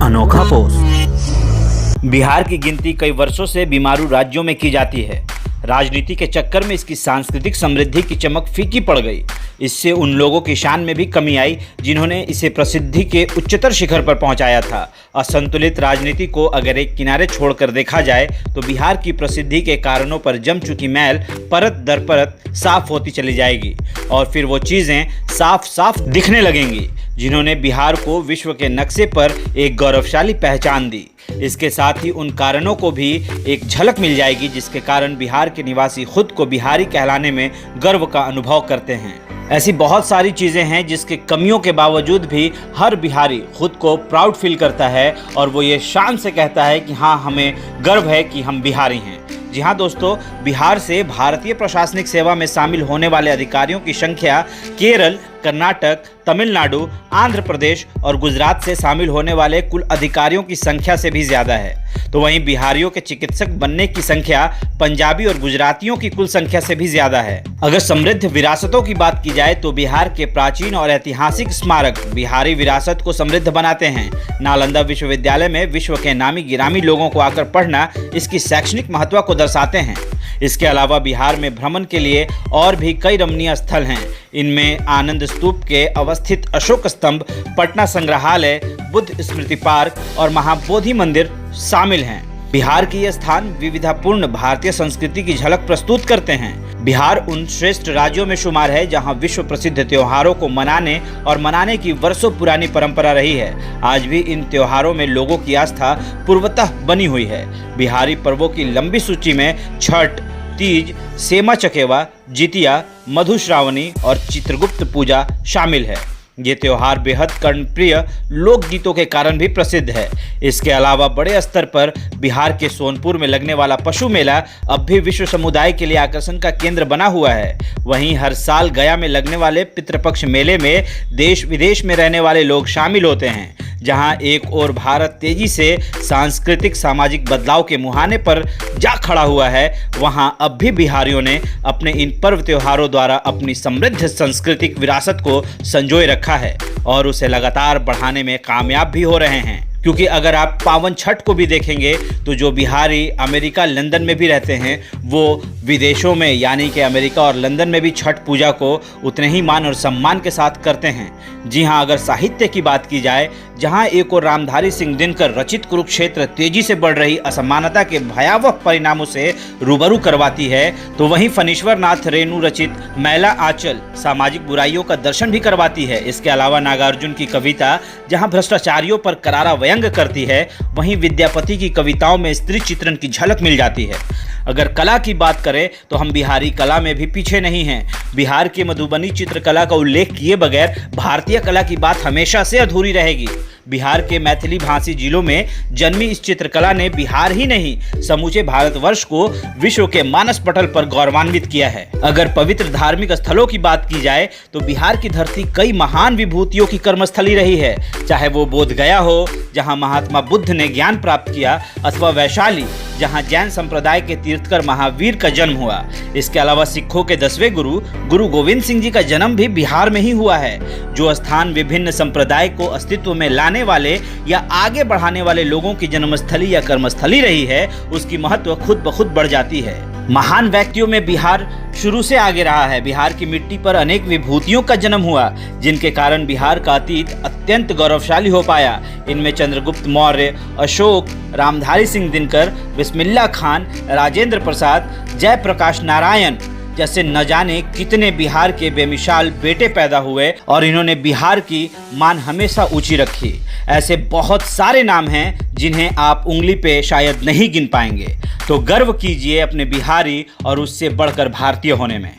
अनोखा पोस्ट। बिहार की गिनती कई वर्षों से बीमारू राज्यों में की जाती है। राजनीति के चक्कर में इसकी सांस्कृतिक समृद्धि की चमक फीकी पड़ गई। इससे उन लोगों की शान में भी कमी आई जिन्होंने इसे प्रसिद्धि के उच्चतर शिखर पर पहुंचाया था। असंतुलित राजनीति को अगर एक किनारे छोड़कर देखा जाए तो बिहार की प्रसिद्धि के कारणों पर जम चुकी मैल परत दर परत साफ होती चली जाएगी और फिर वो चीज़ें साफ साफ दिखने लगेंगी जिन्होंने बिहार को विश्व के नक्शे पर एक गौरवशाली पहचान दी। इसके साथ ही उन कारणों को भी एक झलक मिल जाएगी जिसके कारण बिहार के निवासी खुद को बिहारी कहलाने में गर्व का अनुभव करते हैं। ऐसी बहुत सारी चीज़ें हैं जिसके कमियों के बावजूद भी हर बिहारी खुद को प्राउड फील करता है और वो ये शान से कहता है कि हाँ, हमें गर्व है कि हम बिहारी हैं। जी हाँ दोस्तों, बिहार से भारतीय प्रशासनिक सेवा में शामिल होने वाले अधिकारियों की संख्या केरल, कर्नाटक, तमिलनाडु, आंध्र प्रदेश और गुजरात से शामिल होने वाले कुल अधिकारियों की संख्या से भी ज़्यादा है। तो वहीं बिहारियों के चिकित्सक बनने की संख्या पंजाबी और गुजरातियों की कुल संख्या से भी ज़्यादा है। अगर समृद्ध विरासतों की बात की जाए तो बिहार के प्राचीन और ऐतिहासिक स्मारक बिहारी विरासत को समृद्ध बनाते हैं। नालंदा विश्वविद्यालय में विश्व के नामी गिरामी लोगों को आकर पढ़ना इसकी शैक्षणिक महत्व को दर्शाते हैं। इसके अलावा बिहार में भ्रमण के लिए और भी कई रमणीय स्थल हैं। इनमें आनंद स्तूप के अवस्थित अशोक स्तंभ, पटना संग्रहालय, बुद्ध स्मृति पार्क और महाबोधि मंदिर शामिल हैं। बिहार के ये स्थान विविधतापूर्ण भारतीय संस्कृति की झलक प्रस्तुत करते हैं। बिहार उन श्रेष्ठ राज्यों में शुमार है जहां विश्व प्रसिद्ध त्योहारों को मनाने की वर्षों पुरानी परंपरा रही है। आज भी इन त्योहारों में लोगों की आस्था पूर्वतः बनी हुई है। बिहारी पर्वों की लंबी सूची में छठ, तीज, सेमा चकेवा, जितिया, मधुश्रावणी और चित्रगुप्त पूजा शामिल है। ये त्योहार बेहद कर्णप्रिय लोकगीतों के कारण भी प्रसिद्ध है। इसके अलावा बड़े स्तर पर बिहार के सोनपुर में लगने वाला पशु मेला अब भी विश्व समुदाय के लिए आकर्षण का केंद्र बना हुआ है। वहीं हर साल गया में लगने वाले पितृपक्ष मेले में देश विदेश में रहने वाले लोग शामिल होते हैं। जहां एक और भारत तेजी से सांस्कृतिक सामाजिक बदलाव के मुहाने पर जा खड़ा हुआ है, वहां अब भी बिहारियों ने अपने इन पर्व त्योहारों द्वारा अपनी समृद्ध सांस्कृतिक विरासत को संजोए रखा है और उसे लगातार बढ़ाने में कामयाब भी हो रहे हैं। क्योंकि अगर आप पावन छठ को भी देखेंगे तो जो बिहारी अमेरिका, लंदन में भी रहते हैं वो विदेशों में यानी कि अमेरिका और लंदन में भी छठ पूजा को उतने ही मान और सम्मान के साथ करते हैं। जी हाँ, अगर साहित्य की बात की जाए, जहाँ एक और रामधारी सिंह दिनकर रचित कुरुक्षेत्र तेजी से बढ़ रही असमानता के भयावह परिणामों से रूबरू करवाती है, तो वहीं फणीश्वर नाथ रेणु रचित मैला आंचल सामाजिक बुराइयों का दर्शन भी करवाती है। इसके अलावा नागार्जुन की कविता जहाँ भ्रष्टाचारियों पर करारा व्यंग्य करती है, वहीं विद्यापति की कविताओं में स्त्री चित्रण की झलक मिल जाती है। अगर कला की बात करें तो हम बिहारी कला में भी पीछे नहीं हैं। बिहार की मधुबनी चित्रकला का उल्लेख किए बगैर भारतीय कला की बात हमेशा से अधूरी रहेगी। बिहार के मैथिली भाषी जिलों में जन्मी इस चित्रकला ने बिहार ही नहीं समूचे भारतवर्ष को विश्व के मानस पटल पर गौरवान्वित किया है। अगर पवित्र धार्मिक स्थलों की बात की जाए तो बिहार की धरती कई महान विभूतियों की कर्मस्थली रही है, चाहे वो बोध गया हो जहां महात्मा बुद्ध ने ज्ञान प्राप्त किया, अथवा वैशाली जहां जैन संप्रदाय के तीर्थकर महावीर का जन्म हुआ। इसके अलावा सिखों के 10वें गुरु गोविंद सिंह जी का जन्म भी बिहार में ही हुआ है। जो स्थान विभिन्न संप्रदाय को अस्तित्व में लाने वाले या आगे बढ़ाने वाले लोगों की जन्मस्थली या कर्मस्थली रही है, उसकी महत्व खुद ब खुद बढ़ जाती है। महान व्यक्तियों में बिहार शुरू से आगे रहा है। बिहार की मिट्टी पर अनेक विभूतियों का जन्म हुआ जिनके कारण बिहार का अतीत अत्यंत गौरवशाली हो पाया। इनमें चंद्रगुप्त मौर्य, अशोक, रामधारी सिंह दिनकर, बिस्मिल्लाह खान, राजेंद्र प्रसाद, जयप्रकाश नारायण जैसे न जाने कितने बिहार के बेमिसाल बेटे पैदा हुए और इन्होंने बिहार की मान हमेशा ऊंची रखी। ऐसे बहुत सारे नाम हैं जिन्हें आप उंगली पे शायद नहीं गिन पाएंगे। तो गर्व कीजिए अपने बिहारी और उससे बढ़कर भारतीय होने में।